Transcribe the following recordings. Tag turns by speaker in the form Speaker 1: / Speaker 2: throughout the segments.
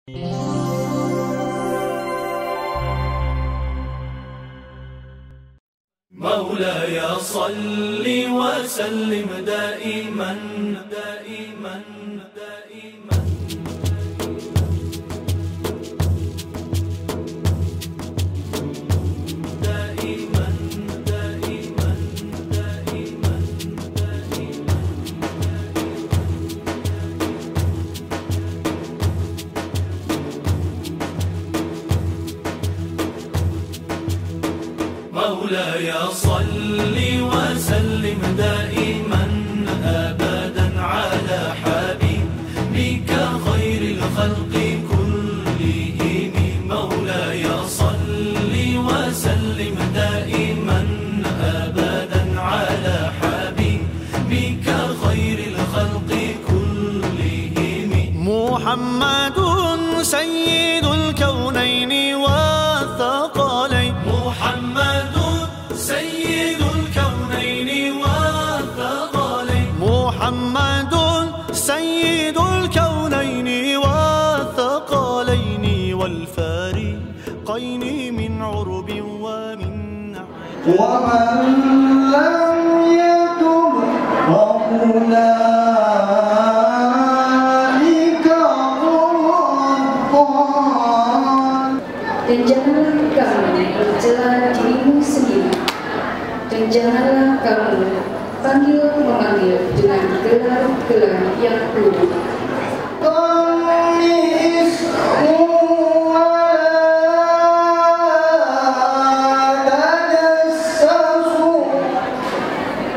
Speaker 1: مولاي صل وسلم دائما دائما دائما دائما دائما دائما دائما مولاي صل وسلم دائما أبدا على حبيبك خير الخلق كلهم مولاي صل وسلم دائما أبدا على حبيبك خير الخلق كلهم
Speaker 2: محمد سيد الكونين والثقلين
Speaker 1: محمد سيد الكونين والثقلين
Speaker 2: محمد سيد الكونين والثقلين والفارقين من عرب ومن نعم
Speaker 3: ومن لم يتب فأولئك هم الضالون.
Speaker 4: Dan janganlah kamu mencela dirimu sendiri, dan janganlah kamu memanggil dengan gelar-gelar yang buruk.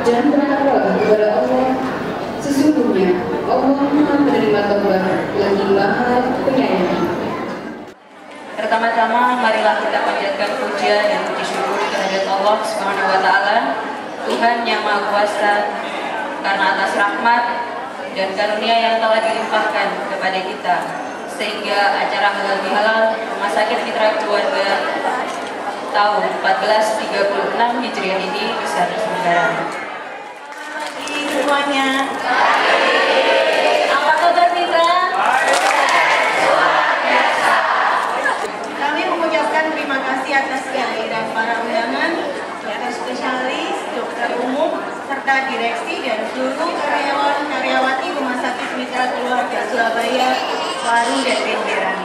Speaker 4: Dan bertakwalah kepada Allah, sesungguhnya Allah Maha Penerima Taubat lagi Maha Penyayang.
Speaker 5: Pertama-tama, marilah kita panjatkan puja dan puji syukur kehadirat Allah Subhanahu wa Ta'ala, Tuhan yang Maha Kuasa, karena atas rahmat dan karunia yang telah dilimpahkan kepada kita, sehingga acara halal bihalal Rumah Sakit Mitra Keluarga tahun 1436 Hijriah ini bisa terselenggara. Semuanya. Apa kabar Mitra?
Speaker 6: Kami mengucapkan terima kasih atas kehadiran para undangan, dokter spesialis, dokter umum, serta direksi dan seluruh karyawan-karyawati Rumah Sakit Mitra Keluarga Surabaya, Parung dan Kenjeran.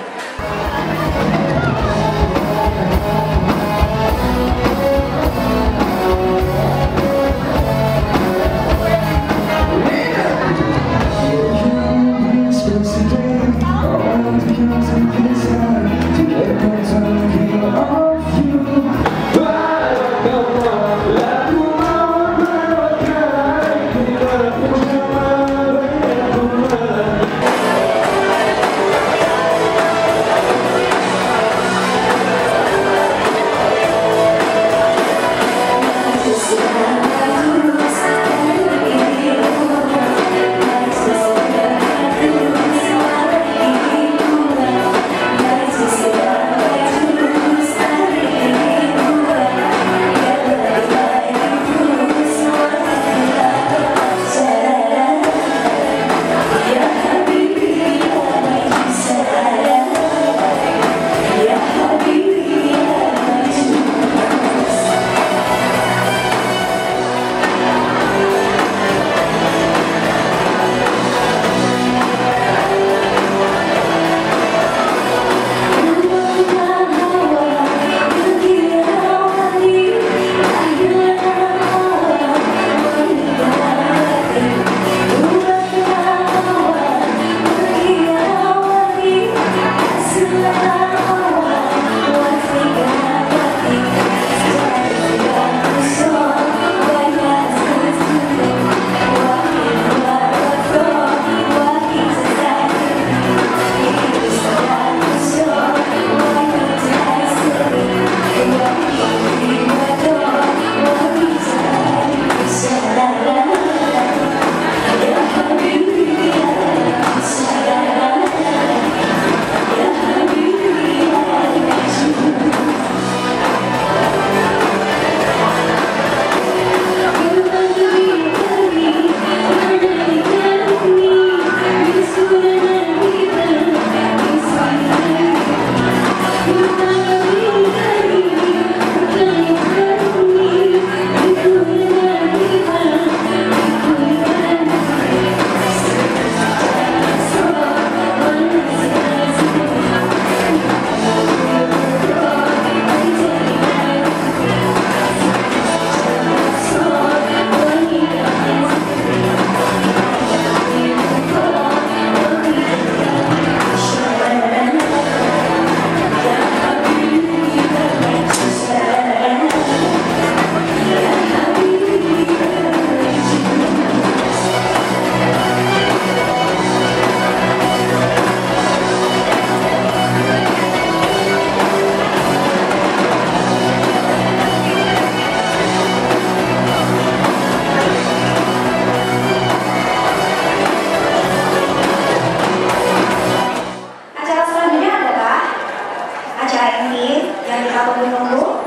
Speaker 7: ini yang kita tunggu-tunggu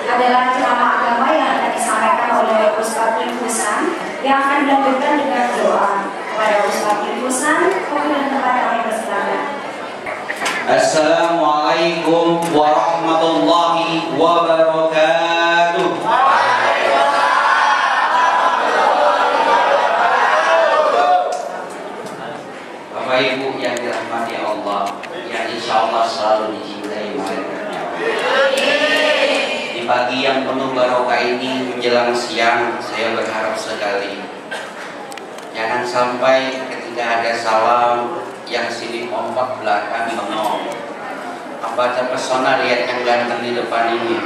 Speaker 7: adalah ceramah agama yang akan disampaikan oleh Ustaz Limfusan yang akan dilanjutkan dengan doa. Kepada Ustaz Limfusan, waktu dan tempat kami bersilakan.
Speaker 8: Assalamualaikum warahmatullahi wabarakatuh. Bapak Ibu yang dirahmati Allah, yang insya Allah selalu dicintai malaikatnya. Di pagi yang penuh barokah ini menjelang siang, saya berharap sekali jangan sampai ketika ada salam yang sini kompak belakang bengong. Apa terpesona lihat yang ganteng di depan ini?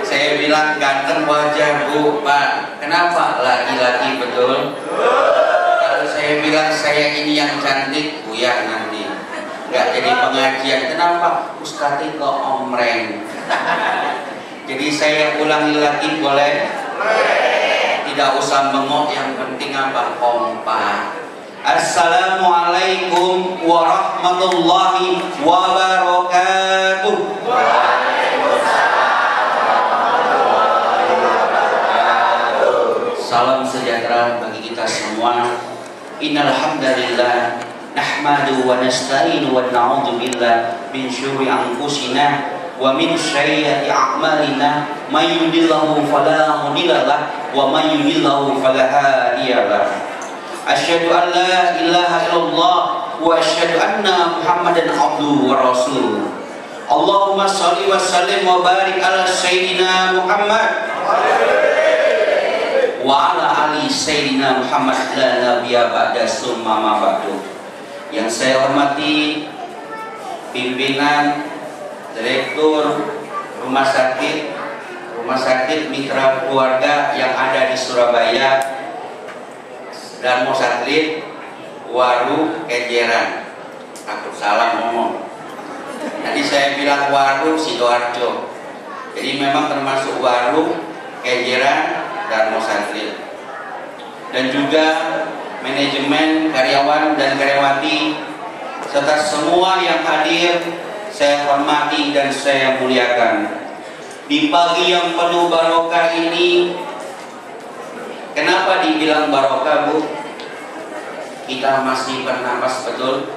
Speaker 8: Saya bilang ganteng wajah Bu, Pak. Kenapa? Laki-laki betul. Kalau saya bilang saya ini yang cantik, buyar nanti. Nggak jadi pengajian. Kenapa? Ustadz kok omreng. Jadi saya ulangi lagi boleh? Tidak usah bengok, yang penting apa? Kompak. Assalamualaikum warahmatullahi wabarakatuh. Salam sejahtera bagi kita semua. Innal hamdalillah nahmadu wa nasta'inu wa na'udzu billah min syururi anfusina wa min sayyiati a'malina may yahdihillahu fala mudilla lahu wa may yudlilhu fala hadiya lahu. Asyhadu an la ilaha illallah wa asyhadu anna Muhammadan abduhu wa rasuluh. Allahumma shalli wa sallim wa barik ala sayyidina Muhammad wa ala ali sayyidina Muhammad la nabiyya ba'da summa ma ba'du. Yang saya hormati pimpinan Direktur Rumah Sakit Mitra Keluarga yang ada di Surabaya, Darmo Satelit, Waru, Kenjeran. Aku salah ngomong. Tadi saya bilang Waru Sidoarjo. Jadi memang termasuk Waru, Kenjeran, Darmo Satelit. Dan juga manajemen, karyawan dan karyawati serta semua yang hadir saya hormati dan saya muliakan. Di pagi yang penuh barokah ini, kenapa dibilang barokah, Bu? Kita masih bernapas, betul?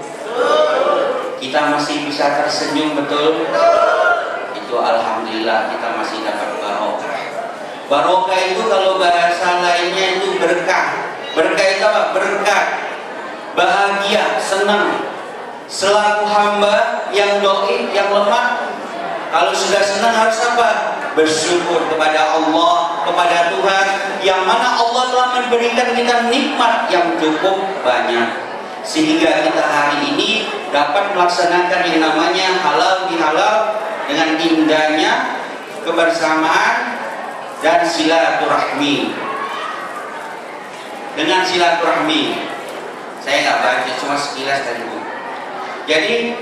Speaker 8: Kita masih bisa tersenyum, betul? Itu alhamdulillah kita masih dapat barokah. Barokah itu kalau bahasa lainnya itu berkah. Berkah itu apa? Berkah, bahagia, senang. Selaku hamba yang doib, yang lemah, kalau sudah senang harus apa? Bersyukur kepada Allah, kepada Tuhan, yang mana Allah telah memberikan kita nikmat yang cukup banyak, sehingga kita hari ini dapat melaksanakan yang namanya halal bihalal dengan indahnya kebersamaan dan silaturahmi. Dengan silaturahmi, saya nggak baca, cuma sekilas tadi, Bu. Jadi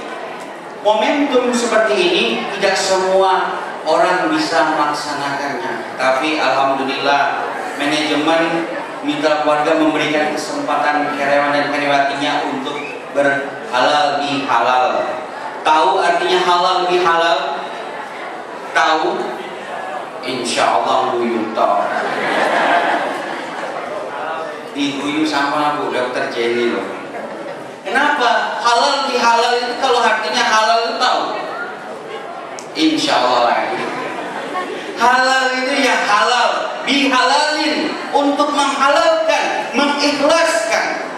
Speaker 8: momentum seperti ini tidak semua orang bisa melaksanakannya, tapi alhamdulillah manajemen Mitra Keluarga memberikan kesempatan karyawan dan karyawatinya untuk berhalal bihalal. Tahu artinya halal bihalal? Tahu? Insya Allah guyu toh. Diguyu sama Bu Dokter Jenny loh. Kenapa? Halal bihalal itu kalau artinya halal itu tahu? Insya Allah lagi. Halal itu yang halal, bihalalin, untuk menghalalkan, mengikhlaskan.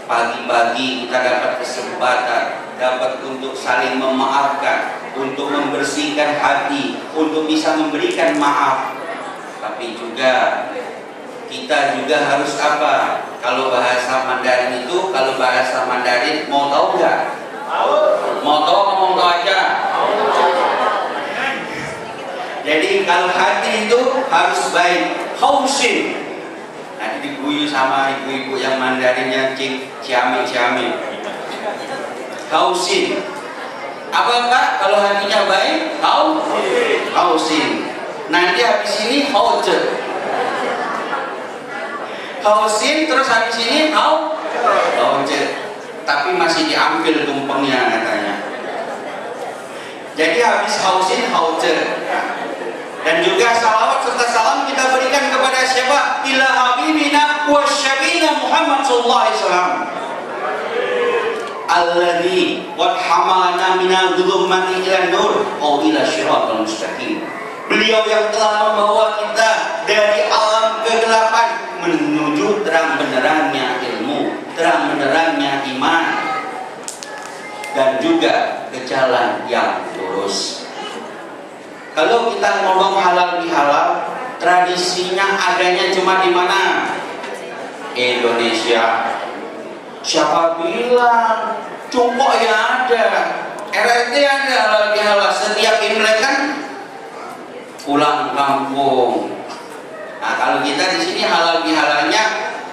Speaker 8: Pagi-pagi kita dapat kesempatan, dapat untuk saling memaafkan, untuk membersihkan hati, untuk bisa memberikan maaf. Tapi juga kita juga harus apa? Kalau bahasa Mandarin itu, kalau bahasa Mandarin mau tahu nggak? Mau tahu apa mau tahu aja? Jadi kalau hati itu harus baik, hausin. Nah, diguyu sama ibu-ibu yang Mandarin yang ciame. Hausin. Apa Pak? Kalau hatinya baik, hausin. Nanti habis ini hauce. Hausin terus habis ini hauce. Tapi masih diambil tumpengnya katanya. Jadi habis hausin hauter. Dan juga salawat serta salam kita berikan kepada siapa? Ila habibina wa syabina Muhammad sallallahu alaihi wasallam. Alladzi qad hamalana minal dhulumati ila nur wa ila syiratal mustaqim. Beliau yang telah membawa kita dari alam kegelapan menuju terang benderangnya ilmu, terang benderangnya iman, dan juga ke jalan yang lurus. Kalau kita ngomong halal bihalal, tradisinya adanya cuma di mana? Indonesia. Siapa bilang? Cukup ya ada, RRT ada halal bihalal. Setiap Imlek kan pulang kampung. Nah, kalau kita di sini halal bihalalnya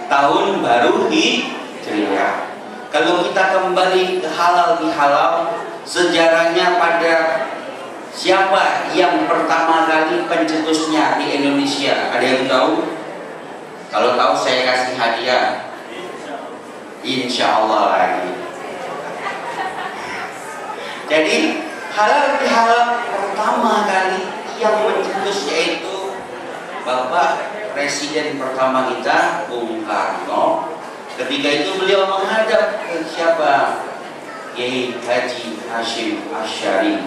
Speaker 8: tahun baru Hijriah. Kalau kita kembali ke halal bihalal, sejarahnya pada siapa yang pertama kali pencetusnya di Indonesia? Ada yang tahu? Kalau tahu saya kasih hadiah. Insya Allah lagi. Jadi halal bihalal pertama kali yang mencetus yaitu Bapak Presiden pertama kita, Bung Karno. Ketika itu beliau menghadap ke siapa? Kiai Haji Hashim Asy'ari.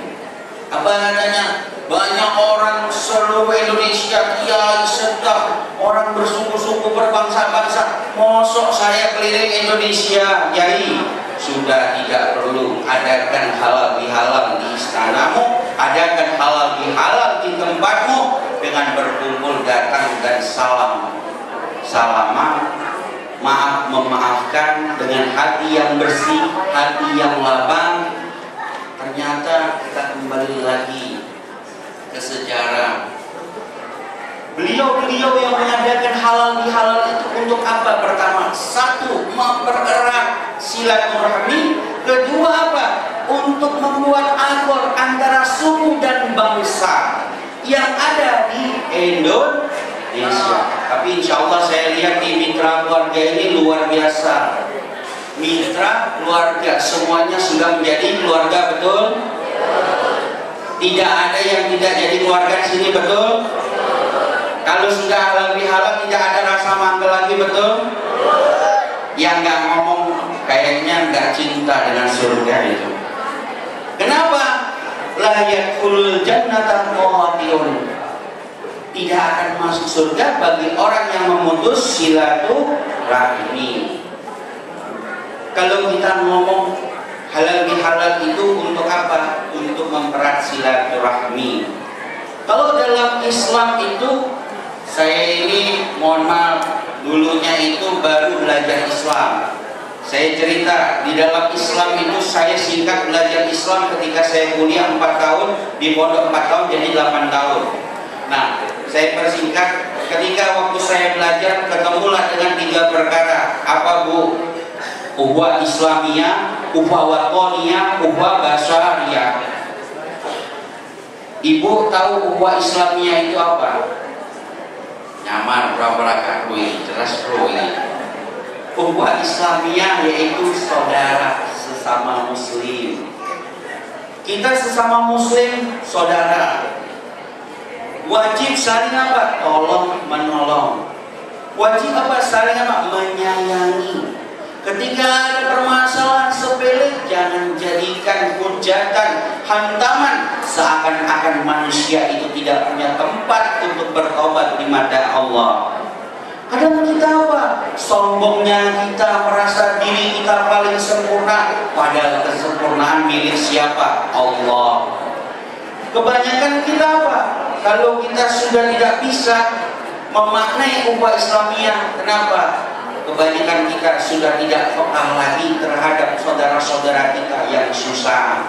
Speaker 8: Apa katanya? Banyak orang seluruh Indonesia, kiai serta orang bersuku-suku berbangsa-bangsa. Mosok saya keliling Indonesia, Kiai? Sudah tidak perlu adakan halal bihalal di istanamu, adakan halal bihalal di tempatmu dengan berkumpul datang dan salaman, maaf memaafkan dengan hati yang bersih, hati yang lapang. Ternyata kita kembali lagi ke sejarah. Beliau-beliau yang mengadakan halal bihalal itu untuk apa? Pertama, satu, mempererat silaturahmi. Kedua apa? Untuk membuat akor antara suku dan bangsa yang ada di Indonesia. Tapi insya Allah saya lihat di mitra keluarga ini luar biasa. Mitra keluarga semuanya sudah menjadi keluarga, betul? Tidak ada yang tidak jadi keluarga di sini, betul? Kalau sudah halal bihalal tidak ada rasa mangkel lagi, betul? Yang nggak ngomong kayaknya nggak cinta dengan surga itu. Kenapa? La yadkhulul jannata qati'un. Tidak akan masuk surga bagi orang yang memutus silaturahmi. Kalau kita ngomong halal bihalal itu untuk apa? Untuk mempererat silaturahmi. Kalau dalam Islam itu, saya ini mohon maaf, dulunya itu baru belajar Islam. Saya cerita, di dalam Islam itu saya singkat belajar Islam ketika saya kuliah 4 tahun, di pondok 4 tahun jadi 8 tahun. Nah, saya persingkat, ketika waktu saya belajar ketemulah dengan 3 perkara. Apa, Bu? Ukhuwah Islamiyah, ukhuwah watoniyah, ukhuwah basyariyah. Ibu tahu ukhuwah Islamiyah itu apa? Nyamar berapa kakui, jelas bro ini. Ukhuwah Islamiyah yaitu saudara sesama muslim. Kita sesama muslim saudara. Wajib saling apa? Tolong menolong. Wajib apa? Saling apa? Menyayangi. Ketika ada permasalahan sepele, jangan jadikan hujatan, hantaman, seakan-akan manusia itu tidak punya tempat untuk bertobat di mata Allah. Kadang kita apa? Sombongnya kita merasa diri kita paling sempurna, padahal kesempurnaan milik siapa? Allah. Kebanyakan kita apa? Kalau kita sudah tidak bisa memaknai ukhuwah Islamiyah, kenapa? Kebanyakan kita sudah tidak peka lagi terhadap saudara-saudara kita yang susah.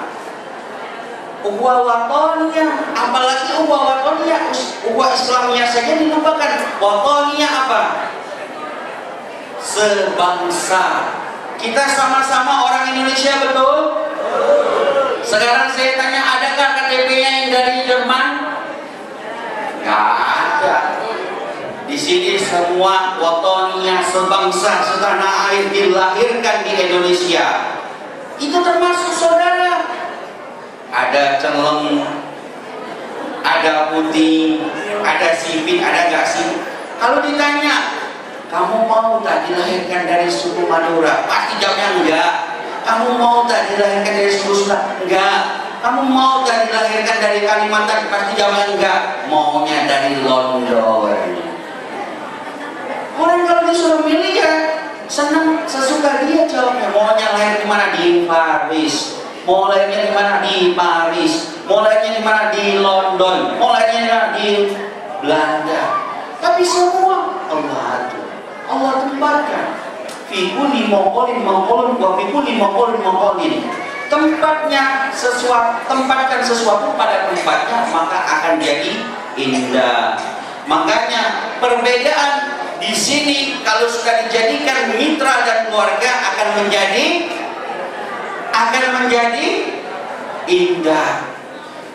Speaker 8: Ukhuwah watoniyah, apalagi ukhuwah watoniyah, ukhuwah Islamiyah saja dilupakan. Watoniyah apa? Sebangsa. Kita sama-sama orang Indonesia, betul? Sekarang saya tanya, adakah KTP-nya yang dari Jerman? Nggak ada. Di sini semua watoniyah, sebangsa, setanah air dilahirkan di Indonesia. Itu termasuk saudara. Ada ada celeng, ada putih, ada sipit, ada nggak sih? Kalau ditanya, kamu mau tak dilahirkan dari suku Madura? Pasti jawabnya enggak. Kamu mau tak dilahirkan dari suku Sunda? Enggak. Kamu mau tak dilahirkan dari Kalimantan? Pasti jawabnya enggak. Maunya dari London. Orang kalau disuruh milih ya senang, sesuka dia jawabnya. Maunya lahir di mana? Di Paris. Mau lahirnya di mana? Di Paris. Mau lahirnya di mana? Di London. Mau lahirnya di Belanda. Tapi semua Allah tempatkan. Fi kulli maqalin maqalun wa fi kulli maqalin maqalin. Tempatkan sesuatu pada tempatnya, maka akan jadi indah. Makanya perbedaan di sini kalau sudah dijadikan mitra dan keluarga akan menjadi indah,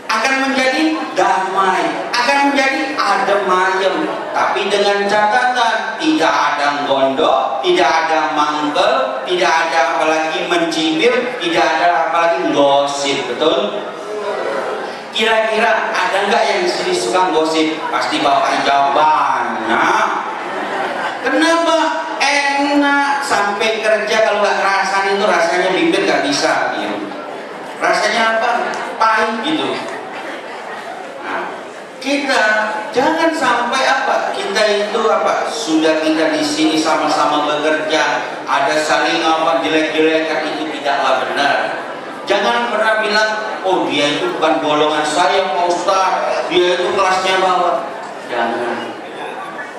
Speaker 8: akan menjadi damai, akan menjadi adem ayem. Tapi dengan catatan tidak ada gondok, tidak ada mangkel, tidak ada apalagi mencibir, tidak ada apalagi gosip. Betul? Kira-kira ada nggak yang di sini suka gosip? Pasti bapak jawab banyak. Kenapa? Enak sampai kerja kalau nggak ngerasain itu rasanya bibir nggak bisa. Gitu. Rasanya apa? Pahit gitu. Kita jangan sampai kita itu sudah kita di sini sama-sama bekerja ada saling jelek-jelekan, itu tidaklah benar. Jangan pernah bilang, oh dia itu bukan golongan saya Pak Ustaz, dia itu kelasnya bawah. Jangan.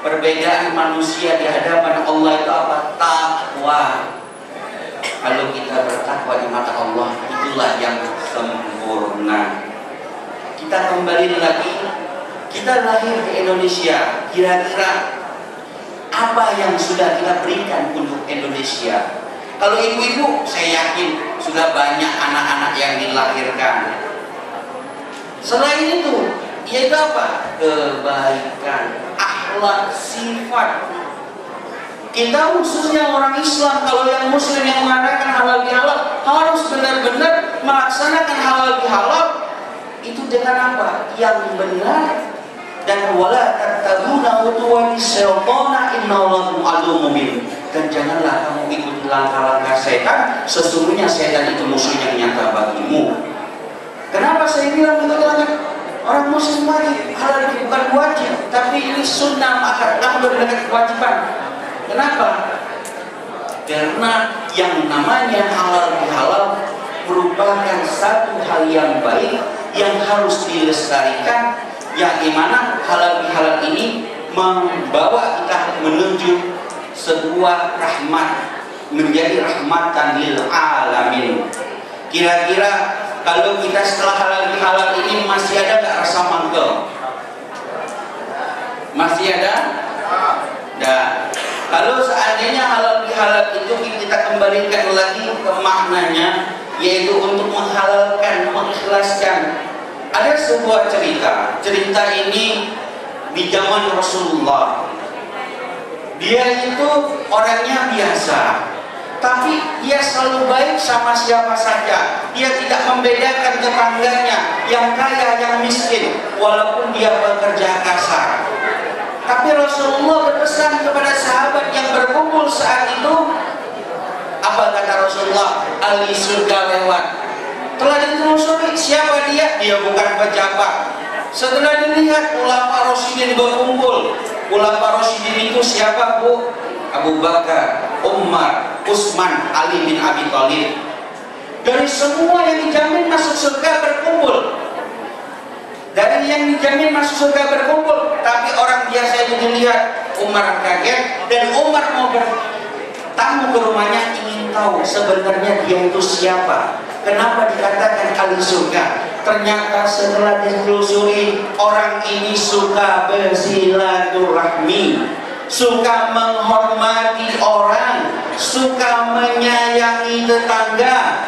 Speaker 8: Perbedaan manusia di hadapan Allah itu apa? Takwa. Kalau kita bertakwa di mata Allah, itulah yang sempurna. Kita kembali lagi. Kita lahir di Indonesia, kira-kira apa yang sudah kita berikan untuk Indonesia? Kalau ibu-ibu, saya yakin sudah banyak anak-anak yang dilahirkan. Selain itu, yaitu apa? Kebaikan, akhlak, sifat. Kita khususnya orang Islam, kalau yang Muslim yang mengadakan halal bihalal harus benar-benar melaksanakan halal bihalal itu dengan apa? Yang benar. Dan wala tatabuna khutuwati syaitana innahu aduwwun mubin. Dan janganlah kamu ikuti langkah-langkah setan, sesungguhnya setan itu musuh yang nyata bagimu. Kenapa saya bilang itu langkah? Orang muslim wajib, halal bukan wajib, tapi ini sunnah, maka kamu berdekat kewajiban. Kenapa? Karena yang namanya halal bihalal merupakan satu hal yang baik yang harus dilestarikan, yang dimana halal bihalal ini membawa kita menuju sebuah rahmat, menjadi rahmatan lil alamin. Kira-kira kalau kita setelah halal bihalal ini masih ada nggak rasa mangkel? Masih ada? Nah, kalau seandainya halal bihalal itu kita kembalikan lagi ke maknanya, yaitu untuk menghalalkan, mengikhlaskan. Ada sebuah cerita ini di zaman Rasulullah. Dia itu orangnya biasa, tapi dia selalu baik sama siapa saja. Dia tidak membedakan tetangganya, yang kaya, yang miskin, walaupun dia bekerja kasar. Tapi Rasulullah berpesan kepada sahabat yang berkumpul saat itu. Apa kata Rasulullah? Ahli surga lewat. Telah ditelusuri siapa dia? Dia bukan pejabat. Setelah dilihat ulama Rasyidin berkumpul. Ulama Rasyidin itu siapa, Bu? Abu Bakar, Umar, Utsman, Ali bin Abi Thalib. Dari semua yang dijamin masuk surga berkumpul. Dari yang dijamin masuk surga berkumpul, tapi orang biasa itu dilihat. Umar kaget dan Umar mau bertamu ke rumahnya, ingin tahu sebenarnya dia itu siapa. Kenapa dikatakan ahli surga? Ternyata setelah ditelusuri, orang ini suka bersilaturahmi, suka menghormati orang, suka menyayangi tetangga.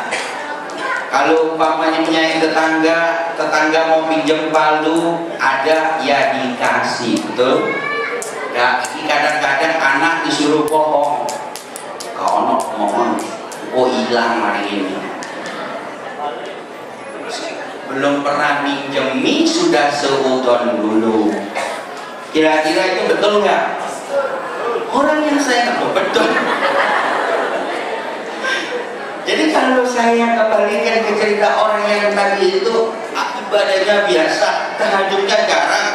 Speaker 8: Kalau umpamanya menyayangi tetangga, tetangga mau pinjam palu, ada ya dikasih, betul? Ya, kadang-kadang anak disuruh bohong, kau mohon, oh hilang hari ini. belum pernah minjemi sudah seudon dulu. Kira-kira itu betul nggak? Orang yang saya betul. Jadi kalau saya kembalikan ke cerita orang yang tadi itu ibadahnya biasa, tahajudnya jarang.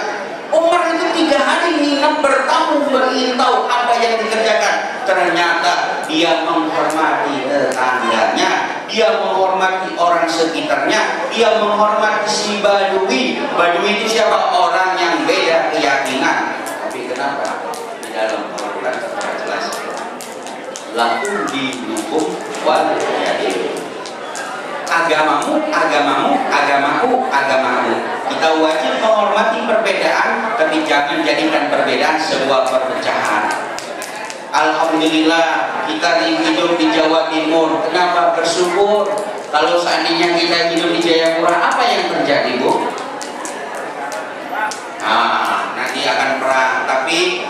Speaker 8: Umar itu 3 hari nginep bertamu berintau apa yang dikerjakan. Ternyata dia menghormati tetangganya, dia menghormati orang sekitarnya, dia menghormati si Badui. Badui itu siapa? Orang yang beda keyakinan. Tapi kenapa? Di dalam Al-Quran sangat jelas. Lakum dinukum wal yadin. Agamamu, agamamu, agamaku, agamamu. Kita wajib menghormati perbedaan, tapi jangan jadikan perbedaan sebuah perpecahan. Alhamdulillah kita hidup di Jawa Timur. Kenapa? Bersyukur. Kalau seandainya kita hidup di Jayapura, apa yang terjadi, Bu? Nanti akan perang. Tapi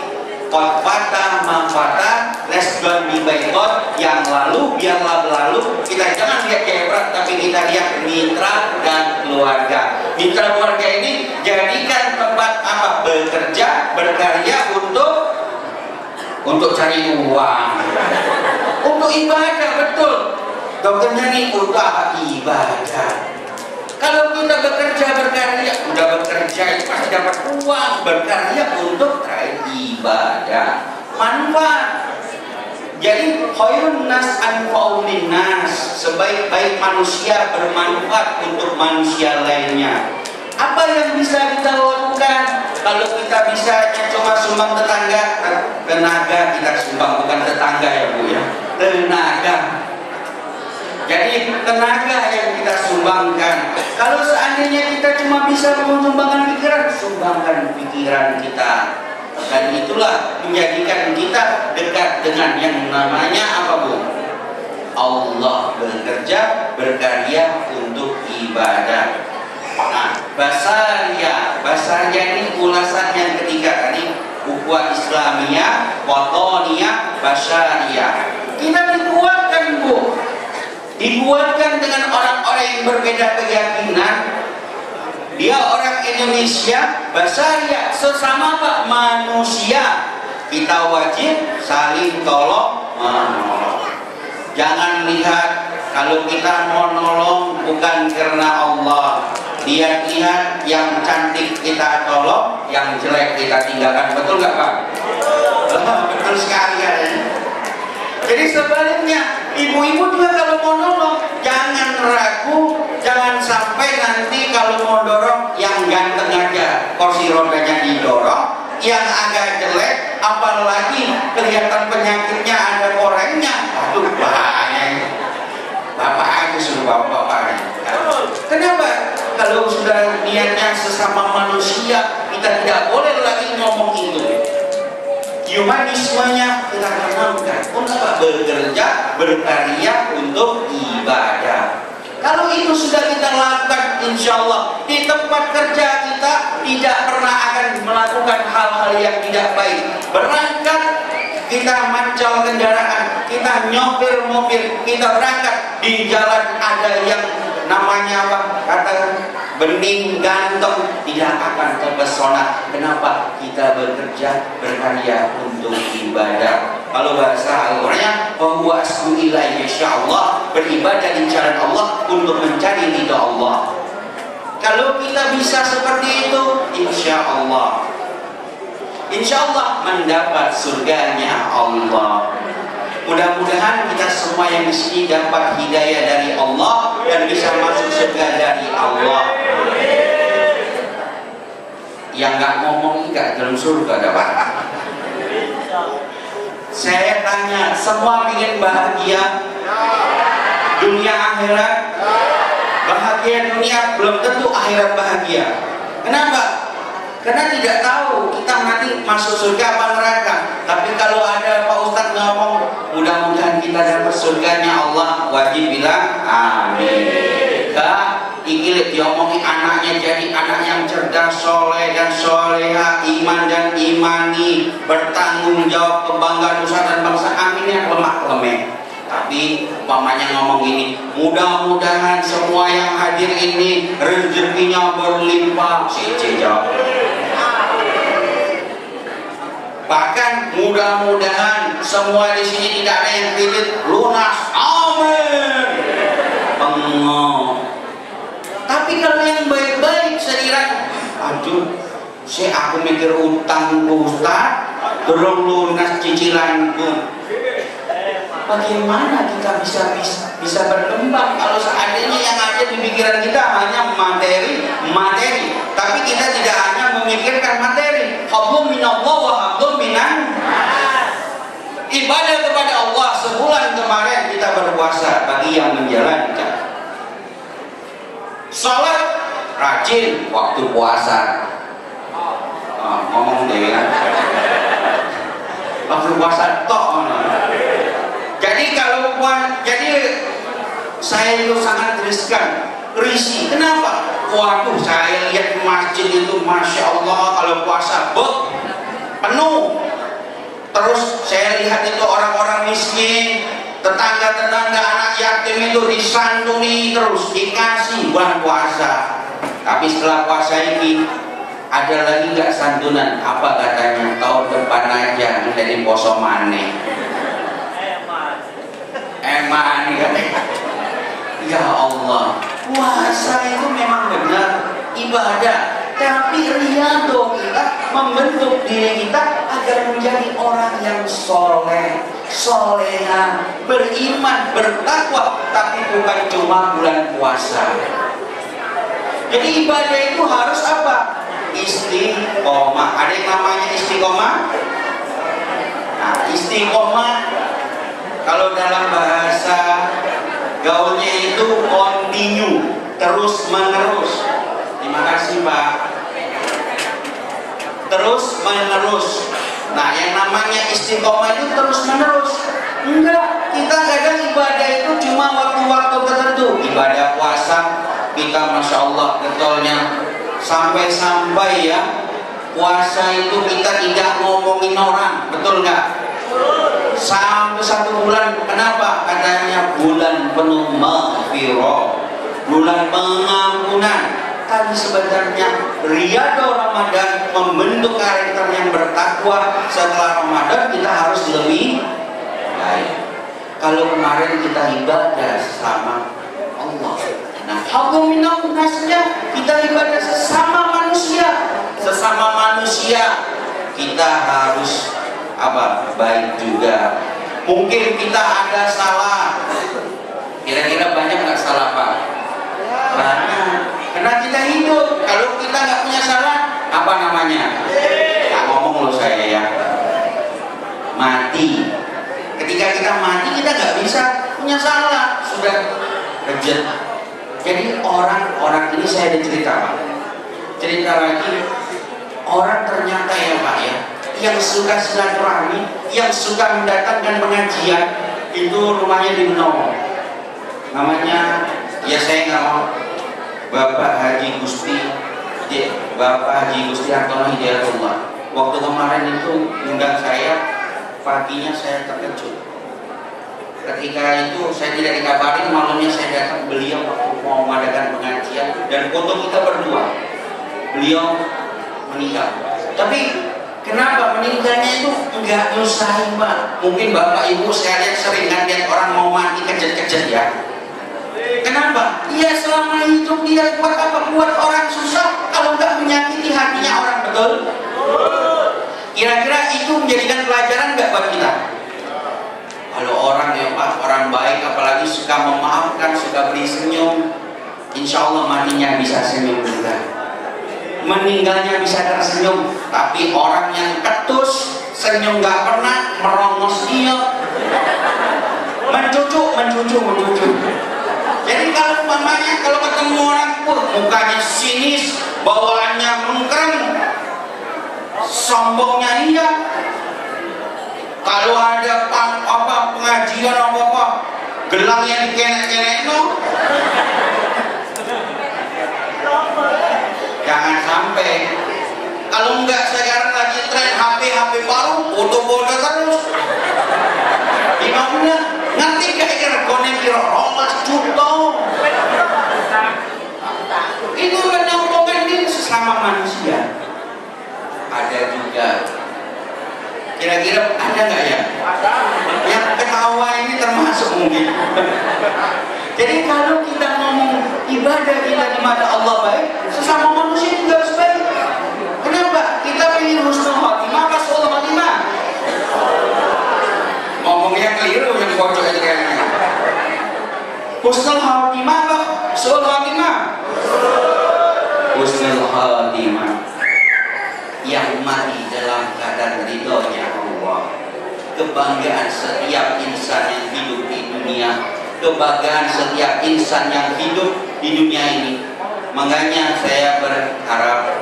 Speaker 8: qad fata manfaata lesbian di baikot yang lalu biarlah berlalu. Kita jangan lihat Jayapura, tapi kita lihat mitra dan keluarga. Mitra keluarga ini jadikan tempat apa? Bekerja, berkarya untuk cari uang, untuk ibadah. Betul, dokternya nih untuk apa? Ibadah. Kalau kita bekerja berkarya, udah bekerja itu pasti dapat uang. Berkarya untuk ibadah, manfaat. Jadi khairun nas anfa'u linnas, sebaik-baik manusia bermanfaat untuk manusia lainnya. Apa yang bisa kita lakukan? Kalau kita bisanya cuma sumbang tenaga kita sumbang, bukan tetangga ya Bu ya, tenaga. Jadi tenaga yang kita sumbangkan. Kalau seandainya kita cuma bisa menyumbangkan pikiran, sumbangkan pikiran kita. Dan itulah menjadikan kita dekat dengan yang namanya apa Bu? Allah. Bekerja, berkarya untuk ibadah. Nah, basaria ini ulasan yang ketiga tadi, ukhuwah Islamiyah, watoniyah, basaria. Kita dikuatkan Bu, dibuatkan dengan orang-orang yang berbeda keyakinan. Dia orang Indonesia, basaria, sesama Pak manusia. Kita wajib saling tolong menolong. Jangan lihat kalau kita mau nolong bukan karena Allah. Lihat-lihat yang cantik kita tolong, yang jelek kita tinggalkan. Betul nggak Pak? Betul sekali ya. Jadi sebaliknya, ibu-ibu juga kalau mau nolong jangan ragu, jangan sampai nanti kalau mau dorong yang ganteng aja, kursi rodanya didorong, yang agak jelek, apalagi kelihatan penyakitnya ada korengnya, aduh bahaya. Bapak aja suruh bapak-bapaknya. Kenapa? Kalau sudah niatnya sesama manusia, kita tidak boleh lagi ngomong itu. Humanismenya kita tanamkan untuk bekerja, berkarya untuk ibadah. Kalau itu sudah kita lakukan, insya Allah di tempat kerja kita tidak pernah akan melakukan hal-hal yang tidak baik. Berangkat kita mancal kendaraan, kita nyopir mobil, kita berangkat di jalan ada yang namanya apa? Kata bening ganteng, tidak akan terpesona. Kenapa? Kita bekerja, berkarya untuk ibadah. Kalau bahasa Al-Qur'annya, bahwa asbuillah insyaallah, beribadah di jalan Allah untuk mencari ridha Allah. Kalau kita bisa seperti itu, insya Allah mendapat surganya Allah. Mudah-mudahan kita semua yang di sini dapat hidayah dari Allah dan bisa masuk surga dari Allah. Yang nggak ngomong nggak dalam surga dapat. Saya tanya, semua ingin bahagia dunia akhirat? Bahagia dunia belum tentu akhirat bahagia. Kenapa? Karena tidak tahu kita nanti masuk surga apa neraka. Tapi kalau ada Pak Ustadz ngomong mudah-mudahan kita dapat surganya Allah, wajib bilang amin. Iki diomongin anaknya jadi anak yang cerdas, soleh dan soleha, iman dan imani, bertanggung jawab, kebanggaan nusa dan bangsa. Aminnya lemah lemeh. Tapi umpamanya ngomong gini, mudah-mudahan semua yang hadir ini rezekinya berlimpah. Si jawab. Bahkan mudah-mudahan semua di sini tidak ada yang kredit lunas. Amin. Bengong. Tapi kalau yang baik-baik saya kira, aduh, aku mikir utangku Ustaz, belum lunas cicilanku. Bagaimana kita bisa berkembang kalau seandainya yang ada di pikiran kita hanya materi, tapi kita tidak hanya memikirkan materi. Hablum minallah wa hablum minan. Ibadah kepada Allah sebulan kemarin kita berpuasa bagi yang menjalankan. Salat rajin waktu puasa. Ngomong deh ya. Waktu puasa tok. Jadi saya itu sangat risih. Kenapa? Waduh, saya lihat masjid itu, masya Allah, kalau puasa penuh. Terus saya lihat itu orang-orang miskin, tetangga-tetangga anak yatim itu disantuni terus, dikasih bulan puasa. Tapi setelah puasa ini ada lagi nggak santunan? Apa katanya? Tahun depan aja menjadi poso maneh. Eman ya Allah, puasa itu memang benar ibadah, tapi riyadhah kita membentuk diri kita agar menjadi orang yang soleh, soleha, beriman, bertakwa, tapi bukan cuma bulan puasa. Jadi ibadah itu harus apa? Istiqomah. Ada yang namanya istiqomah? Nah, istiqomah kalau dalam bahasa gaulnya itu continue, terus menerus. Terima kasih Pak. Terus menerus. Nah, yang namanya istiqomah itu terus menerus. Enggak, kita kadang ibadah itu cuma waktu-waktu tertentu. Ibadah puasa kita masya Allah getolnya sampai ya puasa itu kita tidak ngomongin orang, betul nggak? Sampai 1 bulan. Kenapa? Katanya bulan penuh maghfirah, bulan pengampunan. Tapi sebenarnya riyadhah Ramadan membentuk karakter yang bertakwa. Setelah Ramadan kita harus lebih baik. Kalau kemarin kita ibadah sama Allah, nah nasnya kita ibadah sesama manusia kita harus baik juga. Mungkin kita ada salah, kira-kira banyak nggak salah Pak? Banyak, karena kita hidup. Kalau kita nggak punya salah, apa namanya? Nggak ngomong loh saya ya, mati. Ketika kita mati kita nggak bisa punya salah, sudah reject. Jadi orang ini saya ada cerita Pak, cerita lagi. Orang ternyata ya Pak ya, yang suka silaturahmi, yang suka mendatangkan pengajian, itu rumahnya di Benowo. Namanya, ya saya nggak mau, Bapak Haji Gusti Hartono Hidayatullah. Waktu kemarin itu undang saya, paginya saya terkejut. Ketika itu saya tidak dikabarin, malamnya saya datang, beliau waktu mau mengadakan pengajian dan foto kita berdua. Beliau meninggal. Tapi kenapa meninggalnya itu enggak nyusahin Pak? Mungkin Bapak Ibu saya lihat sering lihat orang mau mati kejat-kejat ya. Kenapa? Dia selama hidup dia buat apa? Buat orang susah, kalau enggak menyakiti hatinya orang, betul? Kira-kira itu menjadikan pelajaran enggak buat kita? Kalau orang ya Pak, orang baik apalagi suka memaafkan, suka beri senyum, insya Allah matinya bisa senyum juga, meninggalnya bisa tersenyum. Tapi orang yang ketus, senyum nggak pernah, merongos dia, mencucu. Jadi kalau mamanya kalau ketemu orang pun mukanya sinis, bawaannya mengkeren, sombongnya iya. Kalau ada pengajian apa gelangnya dikenek-kenek no. Jangan sampai. Kalau enggak sekarang lagi tren HP baru, foto-foto terus. Gimana? Ngerti gak? Kira-kira ada nggak ya? Yang ketawa ini termasuk mungkin. Jadi kalau kita ngomong ibadah kita di mata Allah baik, sesama manusia juga harus baik. Kenapa? Kita ingin husnul khotimah apa su'ul khotimah? Ngomongnya keliru yang pojok itu kayaknya. Husnul khotimah apa su'ul khotimah? Husnul khotimah, yang mati dalam keadaan ridhonya Allah. Kebanggaan setiap insan yang hidup di dunia, kebanggaan setiap insan yang hidup di dunia ini. Makanya saya berharap,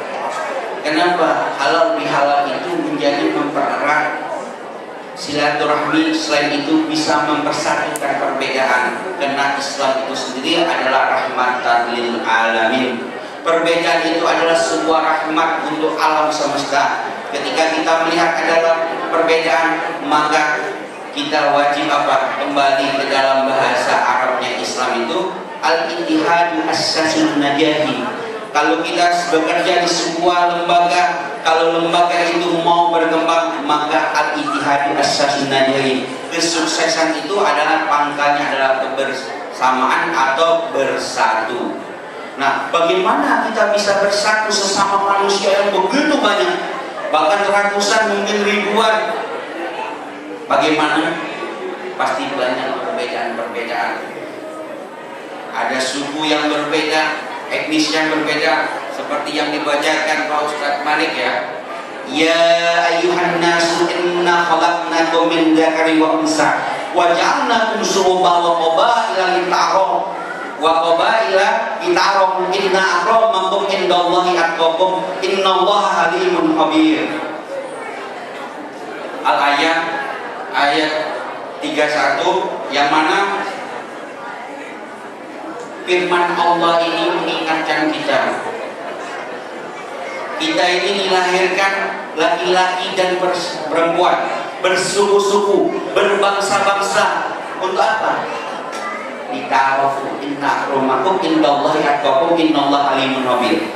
Speaker 8: kenapa halal bihalal itu menjadi mempererat silaturahmi, selain itu bisa mempersatukan perbedaan, karena Islam itu sendiri adalah rahmatan lil alamin. Perbedaan itu adalah sebuah rahmat untuk alam semesta. Ketika kita melihat adalah perbedaan, maka kita wajib apa? Kembali ke dalam bahasa Arabnya Islam itu al-ittihadu assasun najahi. Kalau kita bekerja di sebuah lembaga, kalau lembaga itu mau berkembang, maka al-ittihadu assasun najahi. Kesuksesan itu adalah pangkalnya adalah kebersamaan atau bersatu. Nah, bagaimana kita bisa bersatu sesama manusia yang begitu banyak, bahkan ratusan mungkin ribuan? Bagaimana? Pasti banyak perbedaan-perbedaan. Ada suku yang berbeda, etnis yang berbeda, seperti yang dibacakan Pak Ustadz Malik ya. Ya ayyuhan nasu inna khalaqnakum min dzakari wa unsa wa ja'alnakum syu'uban wa qabaila lita'arafu wa qabaila lita'arafu inna akramakum indallahi atqakum innallaha halimun khabir. Al-ayat ayat 31 yang mana firman Allah ini mengingatkan kita ini dilahirkan laki-laki dan perempuan, bersuku-suku, berbangsa-bangsa. Untuk apa? Lita'arafu inna akramakum indallahi atqakum innallaha halimun khabir.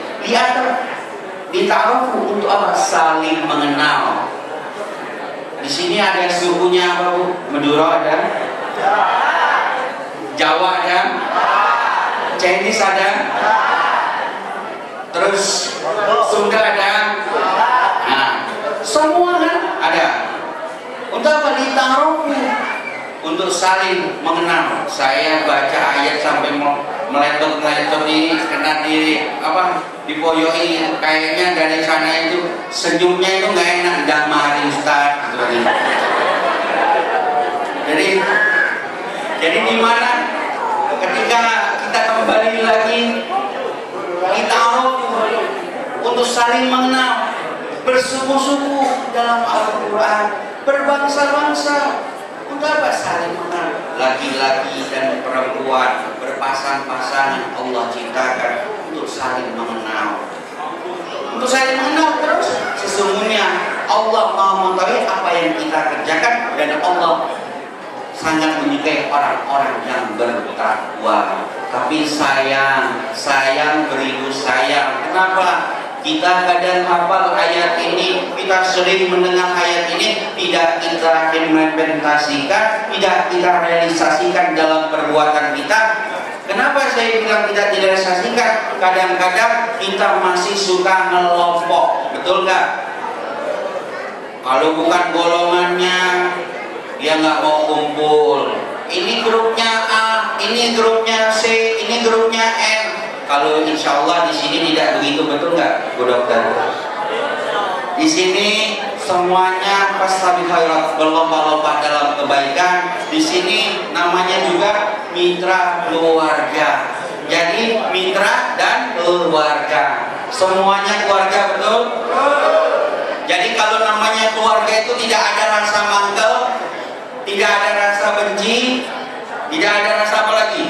Speaker 8: Lita'arafu untuk apa? Saling mengenal. Di sini ada sukunya apa Bu? Madura ada, Jawa ada, Chinese ada, terus Sunda ada. Nah, semua kan ada. Untuk apa? Lita'arafu, untuk saling mengenal. Saya baca ayat sampai meletot-meletot ini, kena di apa? Dipoyoi, kayaknya dari sana itu senyumnya itu nggak enak. Damari Ustaz gitu. Jadi di mana ketika kita kembali lagi kita untuk saling mengenal, bersuku-suku dalam Al-Quran, berbangsa-bangsa. Untuk apa? Saling mengenal. Laki-laki dan perempuan berpasang-pasangan Allah ciptakan untuk saling mengenal. Untuk saling mengenal terus, sesungguhnya Allah Maha mengetahui apa yang kita kerjakan, dan Allah sangat menyukai orang-orang yang bertakwa. Tapi sayang beribu sayang. Kenapa? Kita kadang hafal ayat ini, kita sering mendengar ayat ini, tidak kita implementasikan, tidak kita realisasikan dalam perbuatan kita. Kenapa saya bilang tidak direalisasikan? Kadang-kadang kita masih suka ngelompok, betul nggak? Kalau bukan golongannya, dia nggak mau kumpul. Ini grupnya A, ini grupnya C, ini grupnya M. Kalau insya Allah di sini tidak begitu, betul nggak, Bu Dokter? Di sini semuanya pasti khairat, berlomba-lomba dalam kebaikan. Di sini namanya juga mitra keluarga. Jadi mitra dan keluarga, semuanya keluarga, betul? Jadi kalau namanya keluarga itu tidak ada rasa mangkel, tidak ada rasa benci, tidak ada rasa apa lagi?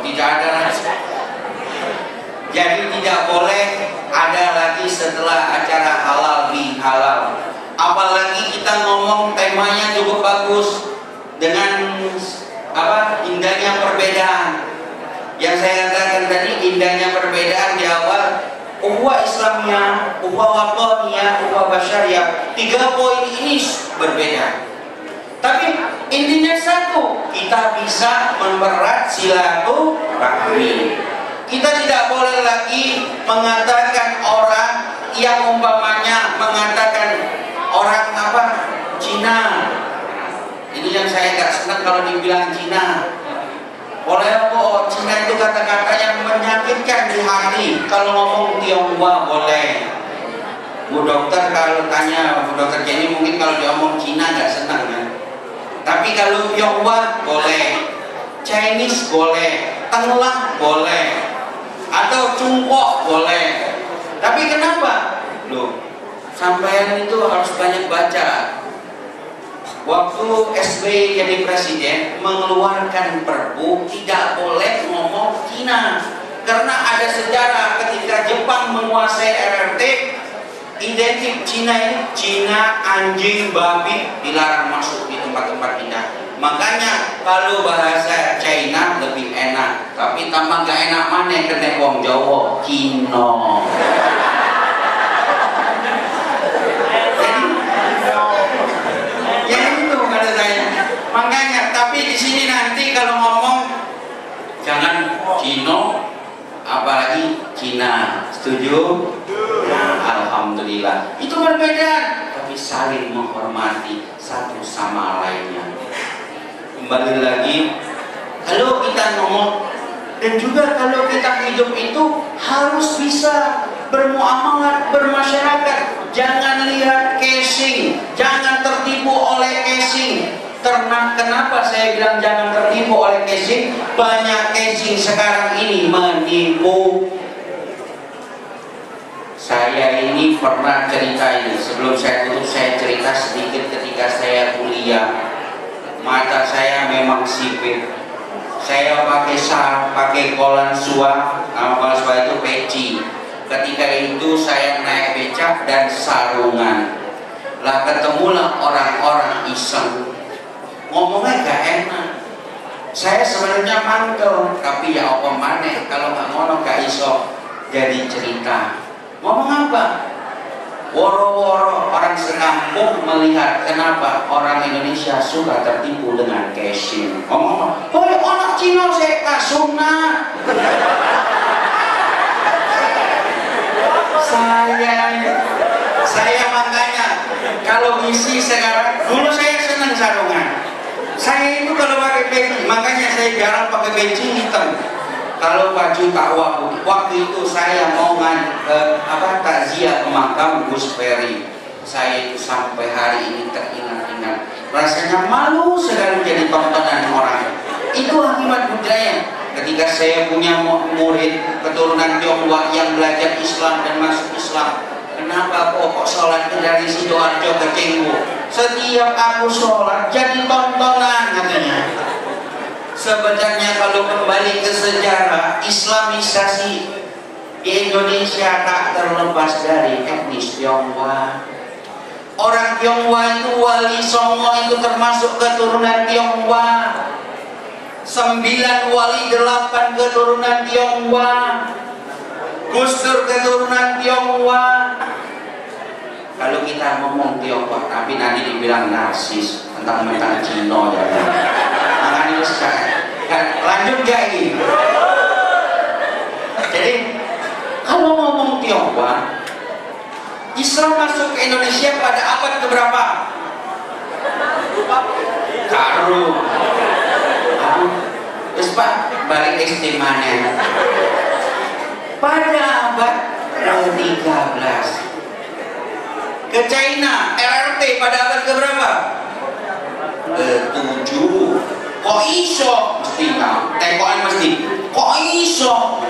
Speaker 8: Tidak ada rasa. Jadi tidak boleh ada lagi setelah acara halal bihalal. Apalagi kita ngomong temanya cukup bagus dengan apa? Indahnya perbedaan. Yang saya katakan tadi, indahnya perbedaan di awal ukhuwah Islamiyah, ukhuwah wataniyah, ukhuwah basyariah. 3 poin ini berbeda. Tapi intinya satu, kita bisa mempererat silaturahmi. Kita tidak boleh lagi mengatakan orang yang umpamanya mengatakan orang apa? Cina. Itu yang saya gak senang kalau dibilang Cina. Boleh kok, Cina itu kata-kata yang menyakitkan di hati. Kalau ngomong Tionghoa boleh. Bu dokter kalau tanya, Bu dokter Jenny mungkin kalau diomong Cina gak senang kan. Tapi kalau Tionghoa boleh, Chinese boleh, Tenglah boleh, atau Cungkok boleh. Tapi kenapa? Loh, sampean itu harus banyak baca. Waktu SBY jadi presiden mengeluarkan perpu tidak boleh ngomong Cina karena ada sejarah ketika Jepang menguasai RRT, identik Cina ini Cina, anjing, babi dilarang masuk di tempat-tempat indah. Makanya kalau bahasa China lebih enak, tapi tambah gak enak mana kena wong Jawa Cina. Makanya, tapi di sini nanti kalau ngomong jangan Cino, apalagi Cina. Setuju? Nah, alhamdulillah. Itu berbeda, tapi saling menghormati satu sama lainnya. Kembali lagi, kalau kita ngomong dan juga kalau kita hidup itu harus bisa bermuamalah, bermasyarakat. Jangan lihat casing, jangan tertipu oleh casing. Kenapa saya bilang jangan tertipu oleh casing? Banyak casing sekarang ini menipu. Saya ini pernah cerita ini. Sebelum saya tutup, saya cerita sedikit ketika saya kuliah. Mata saya memang sipit. Saya pakai kolan sua. Nama kolan sua itu peci. Ketika itu saya naik becak dan sarungan. Lah ketemulah orang-orang iseng. Ngomongnya gak enak. Saya sebenarnya mantel, tapi ya apa maneh kalau nggak ngomong gak iso jadi cerita. Ngomong apa? Woro-woro orang sekampung melihat kenapa orang Indonesia suka tertipu dengan casing. Ngomong, "Hoi anak Cina saya kasuna." Saya makanya kalau ngisi sekarang, dulu saya senang sarungan. Saya itu kalau pakai peci, makanya saya jarang pakai peci hitam. Kalau baju takwa, waktu itu saya mau takziah ke makam Gus Peri. Saya itu sampai hari ini teringat-ingat. Rasanya malu sekali jadi tontonan orang. Itu akibat budaya. Ketika saya punya murid keturunan Tionghoa yang belajar Islam dan masuk Islam, kenapa kok sholat dari Sidoarjo ke Cenggu? Setiap aku sholat jadi tontonan katanya. Sebenarnya kalau kembali ke sejarah, Islamisasi di Indonesia tak terlepas dari etnis Tionghoa. Orang Tionghoa itu Wali Songo itu termasuk keturunan Tionghoa. 9 wali 8 keturunan Tionghoa. Gus Dur keturunan Tionghoa. Kalau kita ngomong Tionghoa tapi nanti dibilang narsis, mentang-mentang Cino ya. Makanya lanjut gak ini? Jadi kalau ngomong Tionghoa, Islam masuk ke Indonesia pada abad keberapa? Karu. Terus Pak balik istimanya. Pada abad ke-13 ke China, RRT pada abad keberapa? Ke-7. Kok iso? Mestinya tekoan mesti. Kok iso?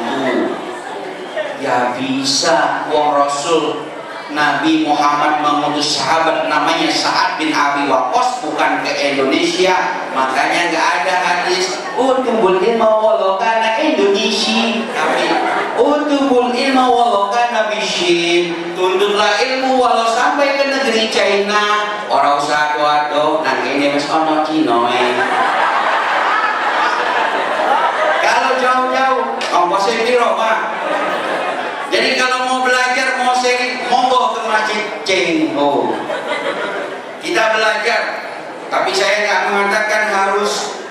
Speaker 8: Ya bisa. Wong Rasul Nabi Muhammad mengutus sahabat namanya Sa'ad bin Abi Waqqas bukan ke Indonesia. Makanya nggak ada hadis utubul ilma walau kana Indonesia, tapi utubul ilma walau kana bisyim, tuntutlah ilmu walau sampai ke negeri China. Orang usah doa nang ini mas ono Cino. Kalau jauh-jauh ongkosnya piro Pak? Jadi kalau mau Masjid Cengho. Kita belajar, tapi saya nggak mengatakan harus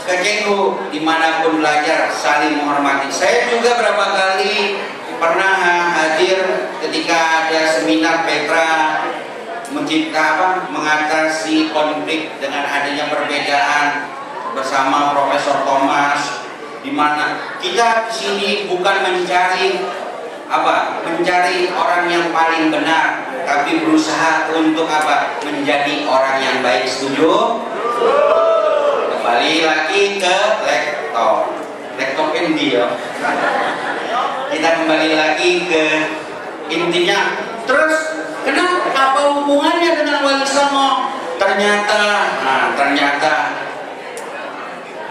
Speaker 8: ke Cengho. Dimanapun belajar saling menghormati. Saya juga berapa kali pernah hadir ketika ada seminar Petra mengatasi konflik dengan adanya perbedaan bersama Profesor Thomas, di mana kita di sini bukan mencari orang yang paling benar, tapi berusaha untuk menjadi orang yang baik. Setuju? Kembali lagi ke lektor Indi ya. Kita kembali lagi ke intinya. Terus kenapa, apa hubungannya dengan Wali Songo? Ternyata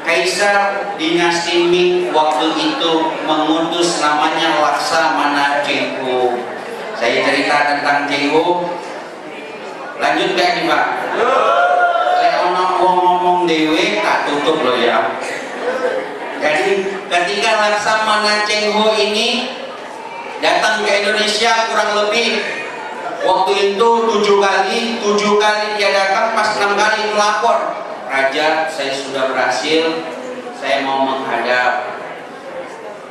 Speaker 8: Kaisar dinasti Ming waktu itu mengutus namanya Laksamana Cengho. Saya cerita tentang Cengho. Lanjut gak nih Pak? Leono ngomong dewe tak tutup loh ya. Jadi ketika Laksamana Cengho ini datang ke Indonesia kurang lebih waktu itu 7 kali dia datang, pas 6 kali melapor. Raja, saya sudah berhasil, saya mau menghadap,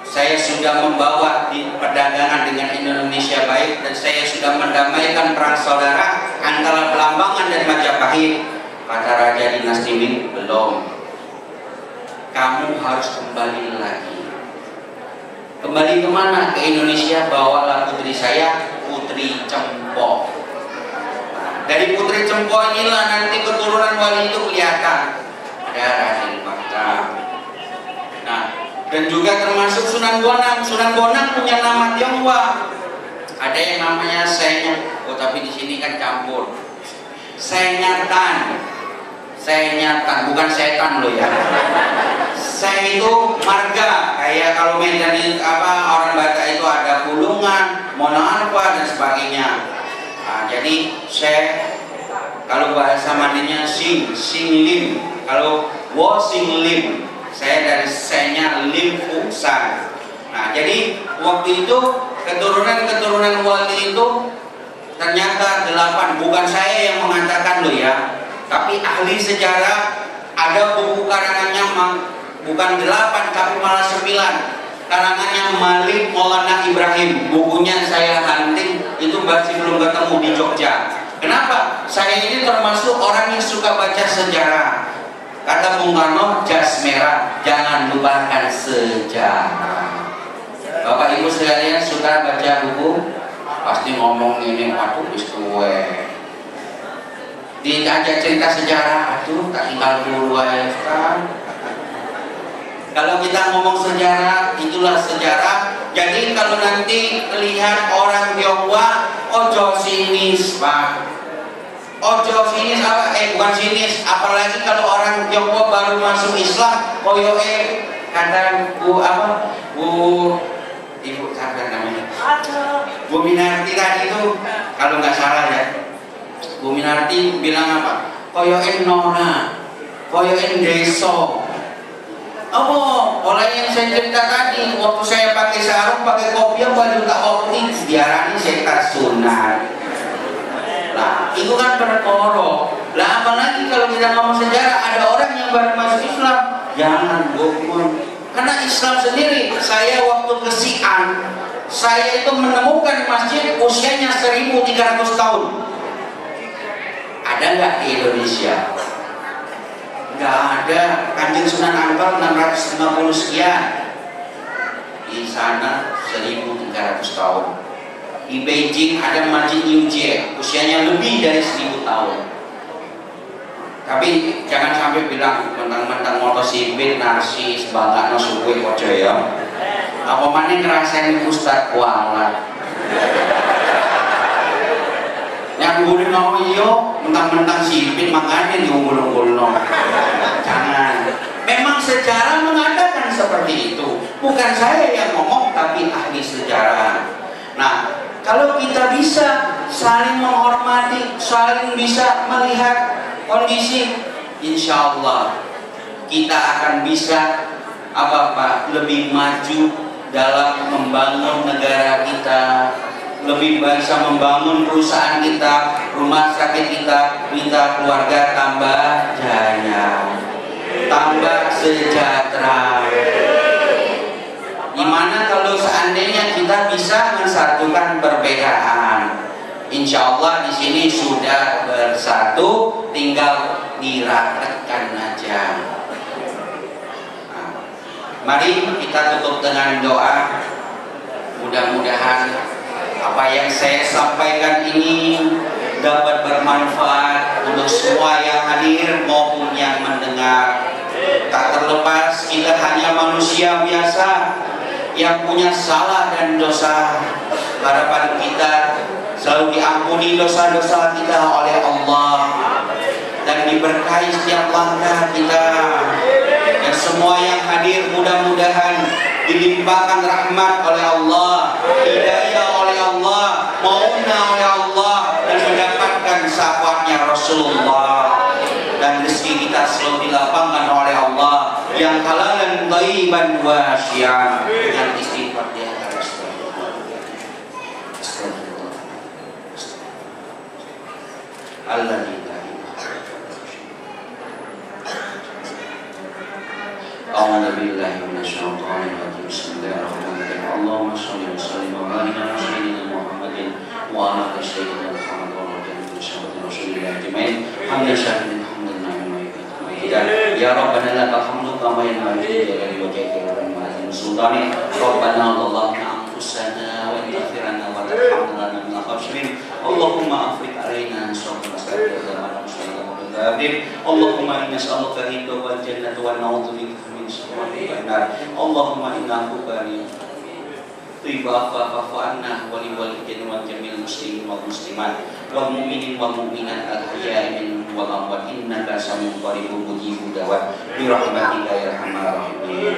Speaker 8: saya sudah membawa di perdagangan dengan Indonesia baik, dan saya sudah mendamaikan perang saudara antara Belambangan dan Majapahit. Kata Raja dinasti Ming, belum, kamu harus kembali lagi. Kembali kemana? Ke Indonesia, bawalah putri saya, Putri Cempo. Dari Putri Cempo inilah nanti keturunan wali itu kelihatan. Ada Raden Batam. Nah, dan juga termasuk Sunan Bonang. Sunan Bonang punya nama Tionghoa. Ada yang namanya Senyatan. Oh, tapi di sini kan campur. Senyatan, bukan setan loh ya. Saya itu marga, kayak kalau Medan itu orang Batak itu ada Pulungan, Monoarpa dan sebagainya. Nah, jadi saya kalau bahasa mandinya sing lim, kalau wo sing lim, saya dari senya lim fuksan. Nah, jadi waktu itu keturunan wali itu ternyata 8, bukan saya yang mengatakan loh ya, tapi ahli sejarah ada buku karangannya bukan 8 tapi malah 9. Karangannya Malik Maulana Ibrahim, bukunya saya hunting, itu masih belum ketemu di Jogja. Kenapa? Saya ini termasuk orang yang suka baca sejarah. Kata Bung Karno, jas merah, jangan lupakan sejarah. Bapak Ibu sekalian suka baca buku? Pasti ngomong ini, aduh istuwe. Diajak cerita sejarah, aduh tak tinggal dulu ya kan. Kalau kita ngomong sejarah, itulah sejarah. Jadi kalau nanti lihat orang Tionghoa, ojo sinis Pak, ojo sinis bukan sinis. Apalagi kalau orang Tionghoa baru masuk Islam, kata Bu Ibu siapa namanya? Bu Minarti tadi itu, kalau nggak salah ya, Bu Minarti bilang apa? Nona, deso. Orang yang saya cerita tadi, waktu saya pakai sarung, pakai kopiah, baju tak optik, diarani setan sunat. Nah, itu kan perkara. Lah apalagi kalau kita ngomong sejarah, ada orang yang baru masuk Islam, jangan bohong. Karena Islam sendiri, saya waktu ke Xi'an, saya itu menemukan masjid usianya 1300 tahun. Ada nggak di Indonesia? Nggak ada. Kanjeng Sunan Ampel 650 sekian, di sana 1300 tahun. Di Beijing ada Masjid Yujie, usianya lebih dari 1000 tahun. Tapi jangan sampai bilang mentang-mentang motosipit, narsis, bangga no suwe ojo ya. Apa mana ngerasain Ustadz kualat. Yang boleh mau iyo, mentang-mentang sipit makanya diunggul-unggul no. Jangan. Memang sejarah mengatakan seperti itu. Bukan saya yang ngomong, tapi ahli sejarah. Nah, kalau kita bisa saling menghormati, saling bisa melihat kondisi, insya Allah kita akan bisa lebih maju dalam membangun negara kita, lebih bisa membangun perusahaan kita, rumah sakit kita, keluarga tambah jaya, tambah sejahtera. Gimana kalau seandainya kita bisa mensatukan perbedaan? Insya Allah di sini sudah bersatu, tinggal dirapatkan aja. Nah, mari kita tutup dengan doa. Mudah-mudahan apa yang saya sampaikan ini dapat bermanfaat untuk semua yang hadir maupun yang mendengar. Tak terlepas kita hanya manusia biasa yang punya salah dan dosa. Harapan kita selalu diampuni dosa-dosa kita oleh Allah dan diberkahi setiap langkah kita. Dan semua yang hadir mudah-mudahan dilimpahkan rahmat oleh Allah, hidayah oleh Allah, maunah oleh Allah, dan mendapatkan syafaatnya Rasulullah. Dan rezeki kita selalu dilapangkan oleh Allah yang halal dan thayyiban wasyian dengan istighfar di antara Allah. A'udzu billahi minasyaitonir rajim. Bismillahirrahmanirrahim. Allahumma shalli wa sallim wa barik ala sayyidina Muhammadin wa ala ali sayyidina Muhammad wa ala alihi wasallam ajmain. Hamdan syakirin hamdan na'iman. Ya Rabbana lakal hamdu kama yanbaghi li jalali wajhika wa ma'azim sultani. Rabbana dhallamna anfusana wa in taghfir lana wa tarhamna lanakunanna minal khasirin. Allahumma afriq alaina sabran wa Allahumma inna nas'aluka ridha wal jannata wa na'udzubika min syarri an-nar. Allahumma inna kubari tiba fa'fu anna wa li walidina wa jamil muslimin wal muslimat wal mu'minin wal mu'minat al-ahya'i minhum wal amwat innaka sami'un qaribun mujibud da'wat bi rahmatika ya arhamar rahimin.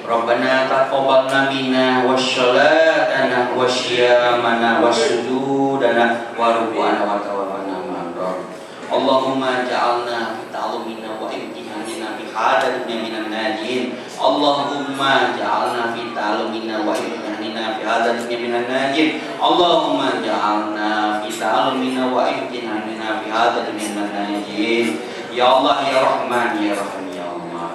Speaker 8: Rabbana taqabbalna minna wassalatana wasyamana wasujudana wa ruku'ana wa tawaffana ma'abrar. Allahumma ja'alna fi ta'alumina wa imtihanina fi hadatina minan najin. Allahumma ja'alna fi ta'alumina wa imtihanina fi hadatina minan najin. Allahumma ja'alna fi ta'alumina wa imtihanina fi hadatina minan najin. Ya Allah, ya Rahman, ya Rahim, ya Allah.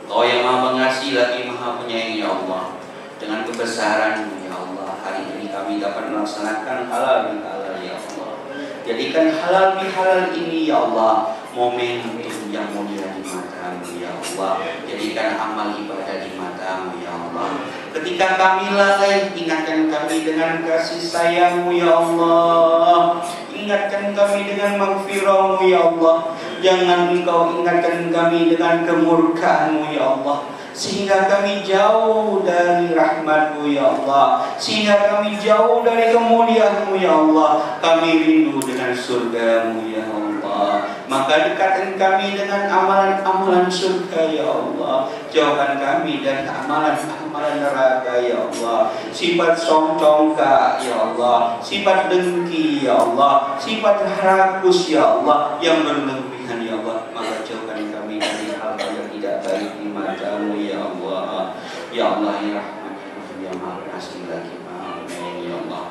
Speaker 8: Engkau yang Maha Pengasih lagi Maha Penyayang, ya Allah. Dengan kebesaran-Mu, ya Allah, hari ini kami dapat melaksanakan halal bihalal, ya Allah. Jadikan halal bihalal ini ya Allah momentum yang mulia di mata-Mu ya Allah. Jadikan amal ibadah di mata-Mu ya Allah. Ketika kami lalai, ingatkan kami dengan kasih sayang-Mu ya Allah. Ingatkan kami dengan maghfirah-Mu ya Allah. Jangan Engkau ingatkan kami dengan kemurkaan-Mu ya Allah, sehingga kami jauh dari rahmat-Mu ya Allah, sehingga kami jauh dari kemuliaan-Mu ya Allah. Kami rindu dengan surga-Mu ya Allah. Maka dekatkan kami dengan amalan-amalan surga ya Allah. Jauhkan kami dari amalan-amalan neraka ya Allah. Sifat songcongka ya Allah, sifat dengki ya Allah, sifat rakus ya Allah yang berlebihan ya Allah. Maka jauhkan kami dari hal-hal yang tidak baik di mata-Mu ya Allah. Ya Allah, ya Rahman, ya Maha Pengasih lagi Maha Penyayang ya Allah.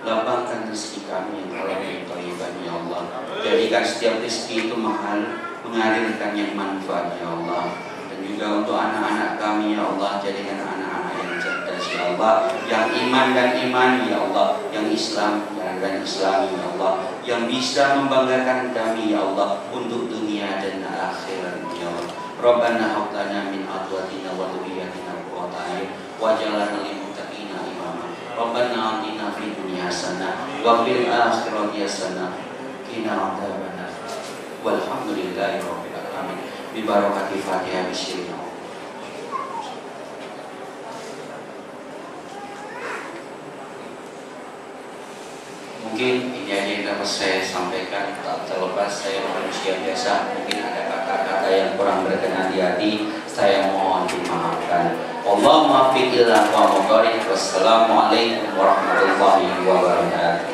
Speaker 8: Lapangkan rezeki kami yang halal dan thayyiban ya Allah. Jadikan setiap rezeki itu mengalirkan yang manfaat ya Allah. Dan juga untuk anak-anak kami ya Allah, jadikan anak-anak yang cerdas ya Allah, yang iman dan iman ya Allah, yang Islam dan Islam ya Allah, yang bisa membanggakan kami ya Allah untuk dunia dan akhirat ya Allah. Rabbana hab lana min azwajina wa dhurriyyatina qurrata a'yun waj'alna lil muttaqina imama. Rabbana atina fid dunya hasanah wa fil akhirati hasanah qina adzabannar. Walhamdulillahi rabbil alamin. Bi barakati Fatihah bismillah. Mungkin ini aja yang dapat saya sampaikan. Tak terlepas saya manusia biasa, mungkin ada kata-kata yang kurang berkenan di hati, saya mohon dimaafkan. Allahumma fi illa wa mubarak. Wassalamualaikum warahmatullahi wabarakatuh.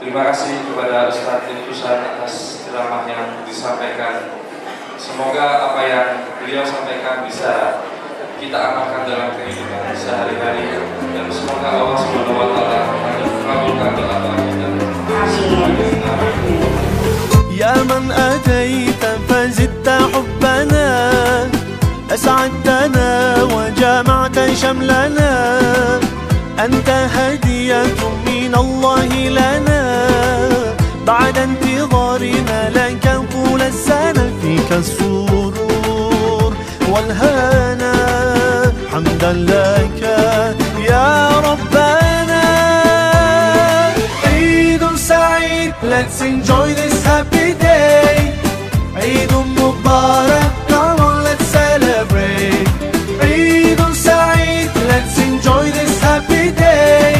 Speaker 9: Terima kasih kepada Ustaz Ibtusan atas ceramah yang disampaikan. Semoga apa yang beliau sampaikan bisa kita amalkan dalam kehidupan sehari-hari, dan semoga Allah Subhanahu wa Ta'ala mengabulkan doa kita.
Speaker 2: يا من أتيت فزدت حبنا أسعدتنا وجمعت شملنا أنت هدية من الله لنا بعد انتظارنا لك طول السنة فيك السرور والهنا حمدا لك يا ربنا عيد سعيد let's enjoy this happy day عيد مبارك come on let's celebrate عيد سعيد let's enjoy this happy day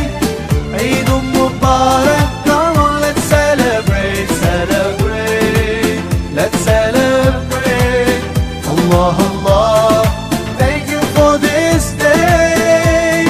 Speaker 2: عيد مبارك come on let's celebrate celebrate let's celebrate Allah Allah thank you for this day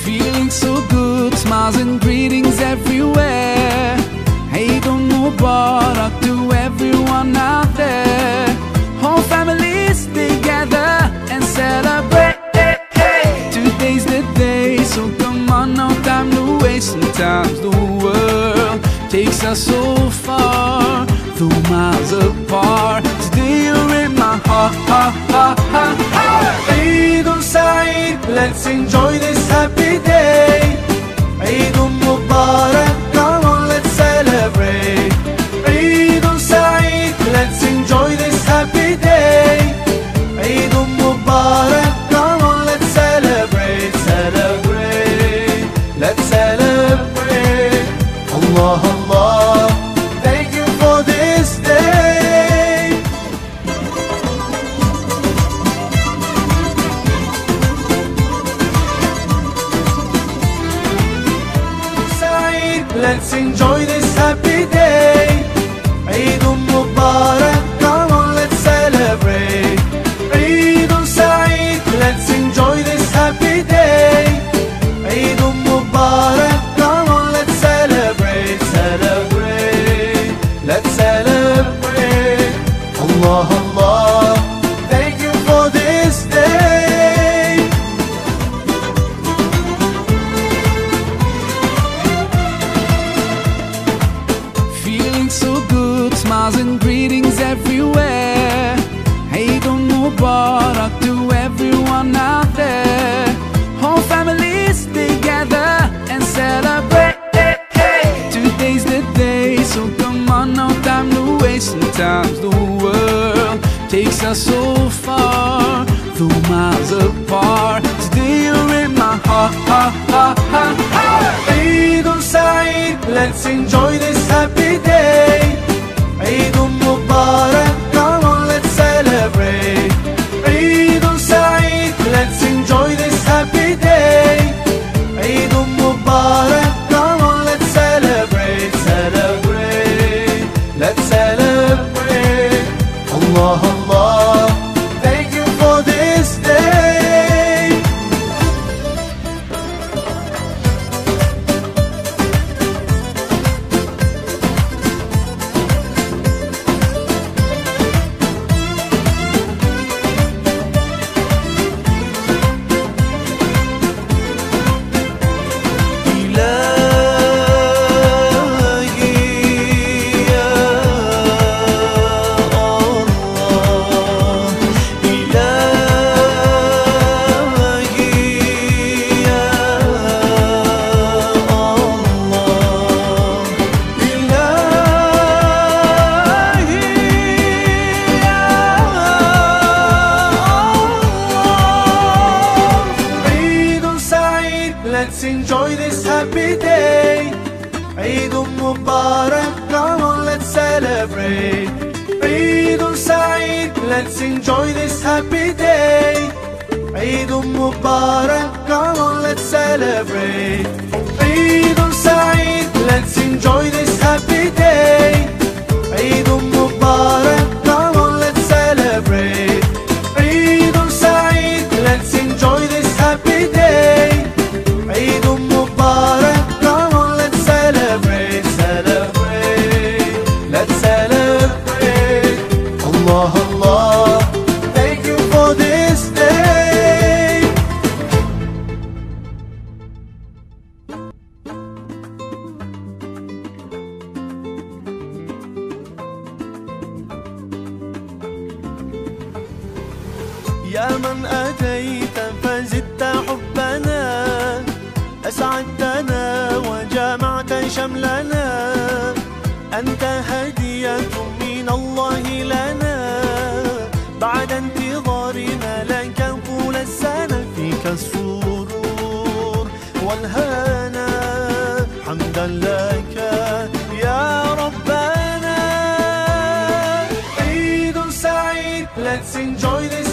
Speaker 10: Feeling so good, smiles and greetings everywhere. Eid Mubarak to everyone out there. Whole families together and celebrate. Today's the day, so come on, no time to waste. Sometimes the world takes us so far, though miles apart. Today you're in my heart, heart, heart, heart, heart.
Speaker 2: عيد سعيد let's enjoy this happy day عيد مبارك come on let's celebrate عيد سعيد let's enjoy this happy day عيد مبارك come on let's celebrate celebrate let's celebrate Allah Allah thank you for this day سعيد let's enjoy this happy day عيد مبارك come on let's celebrate عيد سعيد let's enjoy this happy day عيد مبارك come on let's celebrate celebrate let's celebrate Allah Allah thank you for this day
Speaker 10: Feeling so good, smiles and greetings everywhere. Eid Mubarak to everyone out there. Whole families together and celebrate. Today's the day, so come on, no time to waste. Sometimes the world takes us so far, though miles apart. Today you're in my heart, heart, heart, heart, heart.
Speaker 2: عيد سعيد let's enjoy this happy day عيد مبارك come on let's celebrate عيد سعيد let's enjoy this happy day عيد مبارك come on let's celebrate celebrate let's celebrate Allah Allah thank you for this day let's enjoy this happy day عيد مبارك come on let's celebrate عيد سعيد let's enjoy this happy day
Speaker 1: Eid Mubarak, come on, let's celebrate. Eid Saeed, let's enjoy this happy day. Eid Mubarak, come on, let's celebrate. Eid Saeed, let's enjoy this happy day. Eid Mubarak, come on, let's celebrate, celebrate, let's celebrate. Allah, Allah, thank you for this day. يا من أتيت فزدت حبنا، أسعدتنا وجمعت شملنا، أنت هدية من الله لنا، بعد انتظارنا لك طول السنة، فيك السرور والهنا، حمدا لك يا ربنا. عيد سعيد, let's enjoy this